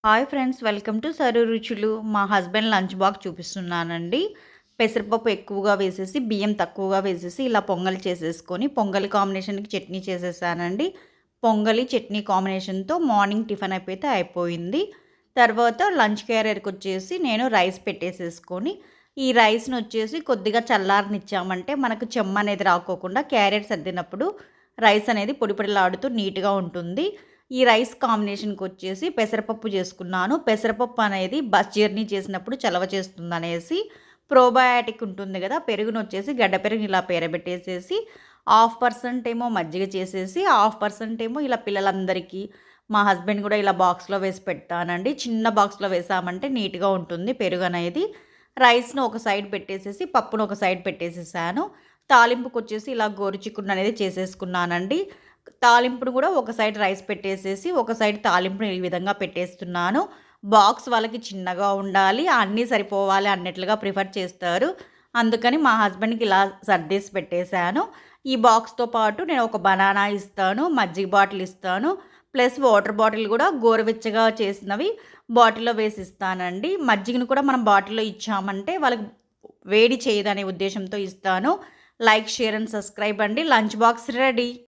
Hi friends, welcome to sir రుచులు. మా husband lunch box చూపిస్తున్నానండి. పెసరపప్పు ఎక్కువగా వేసేసి, బియ్యం తక్కువగా వేసేసి ఇలా పొంగల్ చేసేసుకొని, పొంగల్ కాంబినేషన్‌కి చట్నీ చేసేసానండి. పొంగలి, చట్నీ కాంబినేషన్‌తో మార్నింగ్ టిఫిన్ అయిపోతే అయిపోయింది. తర్వాత లంచ్ క్యారియర్‌కొచ్చేసి నేను రైస్ పెట్టేసేసుకొని, ఈ రైస్‌నొచ్చేసి కొద్దిగా చల్లారనిచ్చామంటే మనకు చెమ్మనేది రాకోకుండా క్యారియర్ సర్దినప్పుడు రైస్ అనేది పొడి పొడిలాడుతూ నీట్‌గా ఉంటుంది. ఈ రైస్ కాంబినేషన్‌కొచ్చేసి పెసరపప్పు చేసుకున్నాను. పెసరపప్పు అనేది జర్నీ చేసినప్పుడు చలవ చేస్తుందనేసి ప్రోబయాటిక్ ఉంటుంది గదా! పెరుగునొచ్చేసి గడ్డ పెరుగుని ఇలా పేరబెట్టేసేసి, 1/2% ఏమో మజ్జిగ చేసేసి, 1/2% ఏమో ఇలా పిల్లలందరికీ, మా హస్బెండ్ గూడా ఇలా బాక్స్‌లో వేసి పెడతానండి. చిన్న బాక్స్‌లో వేసామంటే నీట్‌గా ఉంటుంది పెరుగనేది. రైస్‌ని ఒక సైడ్ పెట్టేసేసి, పప్పును ఒక సైడ్ పెట్టేసేసాను. తాలింపుకొచ్చేసి ఇలా గోరుచిక్కుడుననేది చేసేసుకున్నానండి. తాలింపును గూడా ఒక సైడ్ రైస్ పెట్టేసేసి, ఒక సైడ్ తాలింపుని ఈ విధంగా పెట్టేస్తున్నాను. బాక్స్ వాళ్ళకి చిన్నగా ఉండాలి, అన్నీ సరిపోవాలి అన్నట్లుగా ప్రిఫర్ చేస్తారు. అందుకని మా హస్బెండ్‌కి ఇలా సర్దేసి పెట్టేశాను. ఈ బాక్స్‌తో పాటు నేను ఒక బనానా ఇస్తాను, మజ్జిగ బాటిల్ ఇస్తాను, ప్లస్ వాటర్ బాటిల్ గూడా గోరువెచ్చగా చేసినవి బాటిల్‌లో వేసి ఇస్తానండి. మజ్జిగను కూడా మనం బాటిల్‌లో ఇచ్చామంటే వాళ్ళకి వేడి చేయదనే ఉద్దేశ్యంతో ఇస్తాను. లైక్, షేర్ అండ్ సబ్స్క్రైబ్ అండి. Lunch box ready.